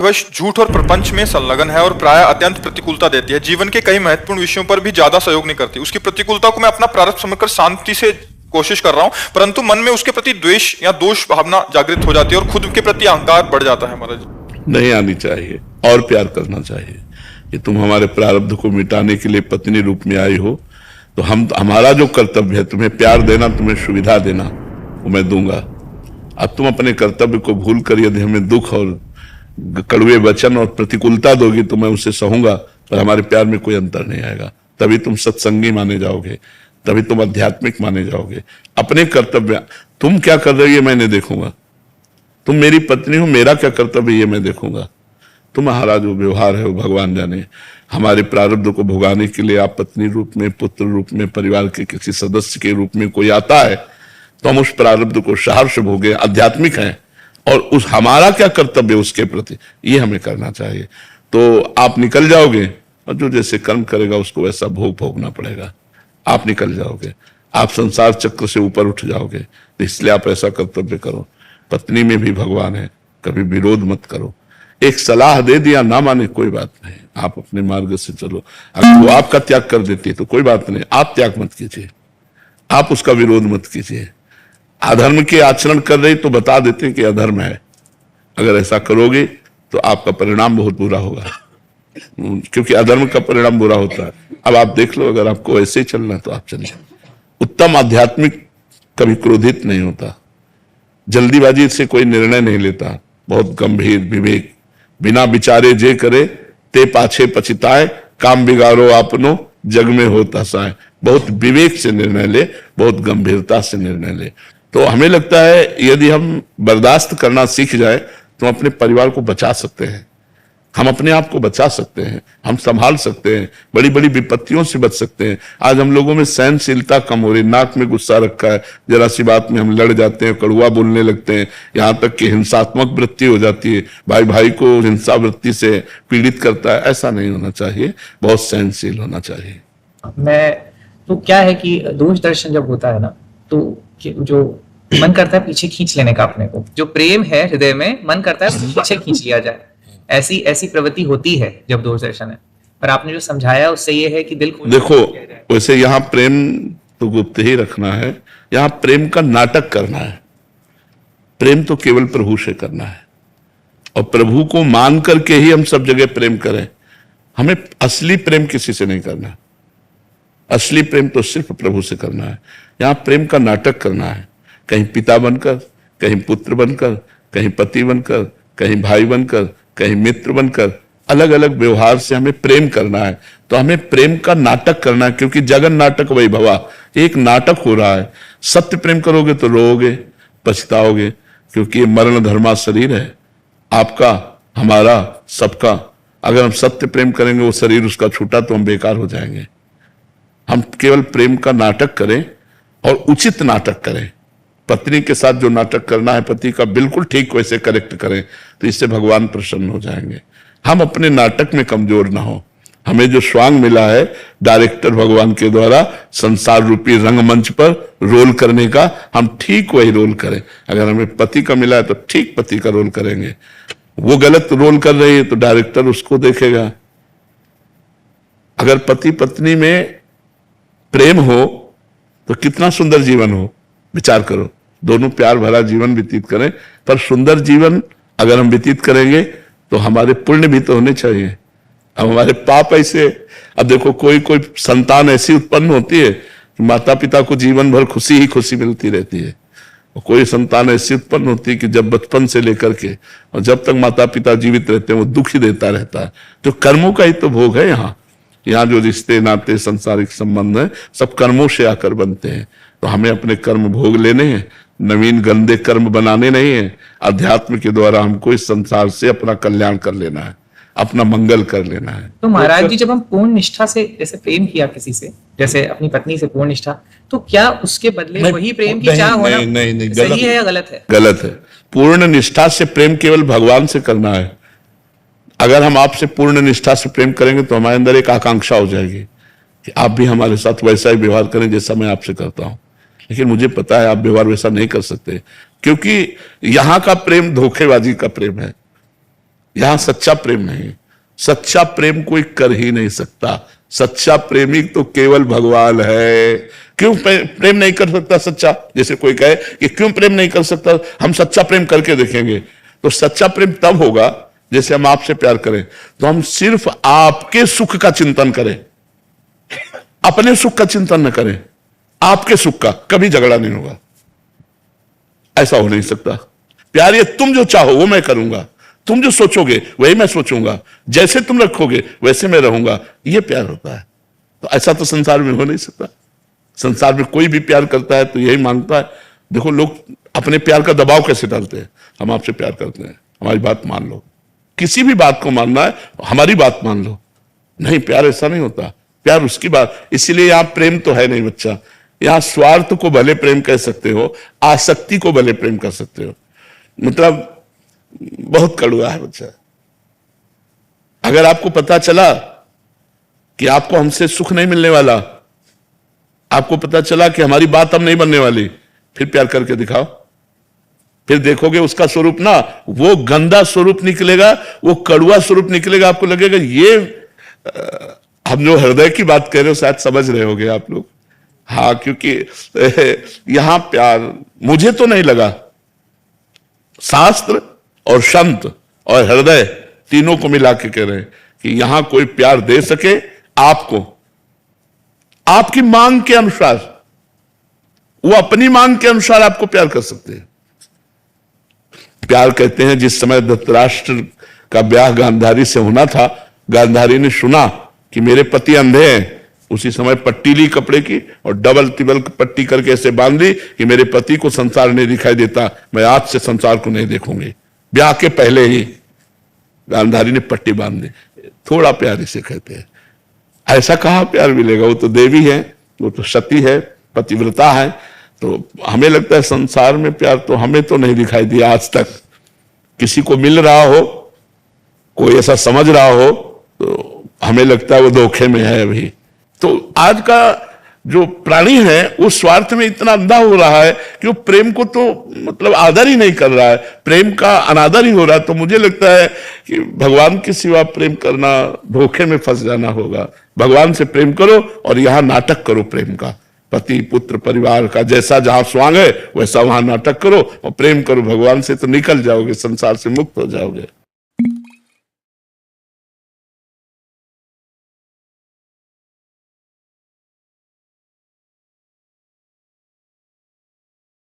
दुर्भाग्यवश झूठ और प्रपंच में संलग्न है और प्राय अत्यंत प्रतिकूलता देती है। जीवन के कई महत्वपूर्ण विषयों पर भी ज्यादा सहयोग नहीं करती। उसकी प्रतिकूलता को मैं अपना प्रारब्ध समझकर शांति से कोशिश कर रहा हूं, परंतु मन में उसके प्रति द्वेष या दोष भावना जागृत हो जाती है और खुद के प्रति अहंकार बढ़ जाता है। महाराज नहीं आनी चाहिए और प्यार करना चाहिए कि तुम हमारे प्रारब्ध को मिटाने के लिए पत्नी रूप में आई हो, तो हमारा जो कर्तव्य है तुम्हें प्यार देना, तुम्हें सुविधा देना, वो मैं दूंगा। अब तुम अपने कर्तव्य को भूल कर यदि हमें दुख और कड़वे वचन और प्रतिकूलता दोगी तो मैं उसे सहूंगा, पर हमारे प्यार में कोई अंतर नहीं आएगा। तभी तुम सत्संगी माने जाओगे, तभी तुम आध्यात्मिक माने जाओगे। अपने कर्तव्य, तुम क्या कर रही है मैं नहीं देखूंगा, तुम मेरी पत्नी हो, मेरा क्या कर्तव्य ये मैं देखूंगा। तुम्हारा जो व्यवहार है वो भगवान जाने। हमारे प्रारब्ध को भुगाने के लिए आप पत्नी रूप में, पुत्र रूप में, परिवार के किसी सदस्य के रूप में कोई आता है तो हम उस प्रारब्ध को सहर्ष भोगे, आध्यात्मिक हैं, और उस हमारा क्या कर्तव्य उसके प्रति ये हमें करना चाहिए। तो आप निकल जाओगे और जो जैसे कर्म करेगा उसको वैसा भोग भोगना पड़ेगा। आप निकल जाओगे, आप संसार चक्र से ऊपर उठ जाओगे। तो इसलिए आप ऐसा कर्तव्य करो। पत्नी में भी भगवान है, कभी विरोध मत करो। एक सलाह दे दिया, ना माने कोई बात नहीं, आप अपने मार्ग से चलो। अगर वो आपका त्याग कर देती है तो कोई बात नहीं, आप त्याग मत कीजिए, आप उसका विरोध मत कीजिए। अधर्म के आचरण कर रही तो बता देते हैं कि अधर्म है, अगर ऐसा करोगे तो आपका परिणाम बहुत बुरा होगा, क्योंकि अधर्म का परिणाम बुरा होता है। अब आप देख लो, अगर आपको ऐसे ही चलना है तो आप चलिए। उत्तम आध्यात्मिक कभी क्रोधित नहीं होता, जल्दीबाजी से कोई निर्णय नहीं लेता, बहुत गंभीर विवेक, बिना विचारे जे करे ते पाछे पछताए, काम बिगाड़ो आपनो जग में होता साए। बहुत विवेक से निर्णय ले, बहुत गंभीरता से निर्णय ले। तो हमें लगता है यदि हम बर्दाश्त करना सीख जाए तो अपने परिवार को बचा सकते हैं, हम अपने आप को बचा सकते हैं, हम संभाल सकते हैं, बड़ी बड़ी विपत्तियों से बच सकते हैं। आज हम लोगों में सहनशीलता कम हो रही, नाक में गुस्सा रखा है, जरा सी बात में हम लड़ जाते हैं, कड़वा बोलने लगते हैं, यहाँ तक कि हिंसात्मक वृत्ति हो जाती है, भाई भाई को हिंसा वृत्ति से पीड़ित करता है। ऐसा नहीं होना चाहिए, बहुत सहनशील होना चाहिए। मैं तो क्या है कि दोष दर्शन जब होता है ना, तो जो मन करता है पीछे खींच लेने का, अपने को जो प्रेम है हृदय में, मन करता है पीछे खींच लिया जाए। ऐसी प्रवृत्ति होती है जब दोष दर्शन है। पर आपने जो समझाया उससे ये है कि दिल को देखो, वैसे यहाँ प्रेम तो गुप्त ही रखना है, यहाँ प्रेम का नाटक करना है। प्रेम तो केवल प्रभु से करना है, और प्रभु को मान करके ही हम सब जगह प्रेम करें। हमें असली प्रेम किसी से नहीं करना, असली प्रेम तो सिर्फ प्रभु से करना है। यहाँ प्रेम का नाटक करना है, कहीं पिता बनकर, कहीं पुत्र बनकर, कहीं पति बनकर, कहीं भाई बनकर, कहीं मित्र बनकर, अलग अलग व्यवहार से हमें प्रेम करना है। तो हमें प्रेम का नाटक करना है, क्योंकि जगन नाटक वही भवा, एक नाटक हो रहा है। सत्य प्रेम करोगे तो रोओगे, पछताओगे, क्योंकि ये मरण धर्मा शरीर है, आपका, हमारा, सबका। अगर हम सत्य प्रेम करेंगे, वो शरीर उसका छूटा तो हम बेकार हो जाएंगे। हम केवल प्रेम का नाटक करें और उचित नाटक करें। पत्नी के साथ जो नाटक करना है पति का, बिल्कुल ठीक वैसे करेक्ट करें, तो इससे भगवान प्रसन्न हो जाएंगे। हम अपने नाटक में कमजोर ना हो। हमें जो स्वांग मिला है डायरेक्टर भगवान के द्वारा संसार रूपी रंगमंच पर रोल करने का, हम ठीक वही रोल करें। अगर हमें पति का मिला है तो ठीक पति का रोल करेंगे। वो गलत रोल कर रही है तो डायरेक्टर उसको देखेगा। अगर पति पत्नी में प्रेम हो तो कितना सुंदर जीवन हो, विचार करो। दोनों प्यार भरा जीवन व्यतीत करें, पर सुंदर जीवन अगर हम व्यतीत करेंगे तो हमारे पुण्य भी तो होने चाहिए। अब हमारे पाप ऐसे, अब देखो कोई कोई संतान ऐसी उत्पन्न होती है कि माता पिता को जीवन भर खुशी ही खुशी मिलती रहती है, और कोई संतान ऐसी उत्पन्न होती है कि जब बचपन से लेकर के और जब तक माता पिता जीवित रहते हैं वो दुख ही देता रहता है। तो कर्मों का ही तो भोग है। यहाँ जो रिश्ते नाते सांसारिक संबंध है सब कर्मों से आकर बनते हैं। तो हमें अपने कर्म भोग लेने हैं, नवीन गंदे कर्म बनाने नहीं है। अध्यात्म के द्वारा हमको इस संसार से अपना कल्याण कर लेना है, अपना मंगल कर लेना है। तो महाराज जी, जब हम पूर्ण निष्ठा से जैसे प्रेम किया किसी से, जैसे अपनी पत्नी से पूर्ण निष्ठा, तो क्या उसके बदले वही प्रेम की चाह होना नहीं, सही है या गलत है? गलत है। पूर्ण निष्ठा से प्रेम केवल भगवान से करना है। अगर हम आपसे पूर्ण निष्ठा से प्रेम करेंगे तो हमारे अंदर एक आकांक्षा हो जाएगी कि आप भी हमारे साथ वैसा ही व्यवहार करें जैसा मैं आपसे करता हूं। लेकिन मुझे पता है आप व्यवहार वैसा नहीं कर सकते, क्योंकि यहां का प्रेम धोखेबाजी का प्रेम है। यहां सच्चा प्रेम नहीं। सच्चा प्रेम कोई कर ही नहीं सकता। सच्चा प्रेमी तो केवल भगवान है। क्यों प्रेम नहीं कर सकता सच्चा? जैसे कोई कहे कि क्यों प्रेम नहीं कर सकता, हम सच्चा प्रेम करके देखेंगे। तो सच्चा प्रेम तब होगा जैसे हम आपसे प्यार करें तो हम सिर्फ आपके सुख का चिंतन करें, अपने सुख का चिंतन न करें, आपके सुख का। कभी झगड़ा नहीं होगा। ऐसा हो नहीं सकता। प्यार ये तुम जो चाहो वो मैं करूंगा, तुम जो सोचोगे वही मैं सोचूंगा, जैसे तुम रखोगे वैसे मैं रहूंगा, ये प्यार होता है। तो ऐसा तो संसार में हो नहीं सकता। संसार में कोई भी प्यार करता है तो यही मांगता है। देखो लोग अपने प्यार का दबाव कैसे डालते हैं। हम आपसे प्यार करते हैं, हमारी बात मान लो। किसी भी बात को मानना है हमारी बात मान लो। नहीं, प्यार ऐसा नहीं होता। प्यार उसकी बात। इसीलिए यहां प्रेम तो है नहीं बच्चा। यहां स्वार्थ को भले प्रेम कह सकते हो, आसक्ति को भले प्रेम कर सकते हो। मतलब बहुत कड़वा है बच्चा। अगर आपको पता चला कि आपको हमसे सुख नहीं मिलने वाला, आपको पता चला कि हमारी बात अब नहीं बनने वाली, फिर प्यार करके दिखाओ। फिर देखोगे उसका स्वरूप ना वो गंदा स्वरूप निकलेगा, वो कड़वा स्वरूप निकलेगा। आपको लगेगा ये हम जो हृदय की बात कह रहे हो शायद समझ रहे होगे आप लोग। हाँ, क्योंकि यहां प्यार मुझे तो नहीं लगा, शास्त्र और संत और हृदय तीनों को मिला के कह रहे हैं कि यहां कोई प्यार दे सके आपको आपकी मांग के अनुसार। वो अपनी मांग के अनुसार आपको प्यार कर सकते हैं। प्यार कहते हैं जिस समय धृतराष्ट्र का ब्याह गांधारी से होना था, गांधारी ने सुना कि मेरे पति अंधे हैं, उसी समय पट्टी ली कपड़े की और डबल तिबल पट्टी करके ऐसे बांध दी कि मेरे पति को संसार नहीं दिखाई देता, मैं आज से संसार को नहीं देखूंगी। ब्याह के पहले ही गांधारी ने पट्टी बांध दी। थोड़ा प्यार इसे कहते हैं। ऐसा कहाँ प्यार मिलेगा? वो तो देवी है, वो तो सती है, पतिव्रता है। तो हमें लगता है संसार में प्यार तो हमें तो नहीं दिखाई दिया आज तक। किसी को मिल रहा हो, कोई ऐसा समझ रहा हो तो हमें लगता है वो धोखे में है अभी। तो आज का जो प्राणी है वो स्वार्थ में इतना अंधा हो रहा है कि वो प्रेम को तो मतलब आदर ही नहीं कर रहा है, प्रेम का अनादर ही हो रहा है। तो मुझे लगता है कि भगवान के सिवा प्रेम करना धोखे में फंस जाना होगा। भगवान से प्रेम करो और यहां नाटक करो प्रेम का, पति पुत्र परिवार का। जैसा जहां स्वांग है वैसा वहां नाटक करो और प्रेम करो भगवान से, तो निकल जाओगे, संसार से मुक्त हो जाओगे।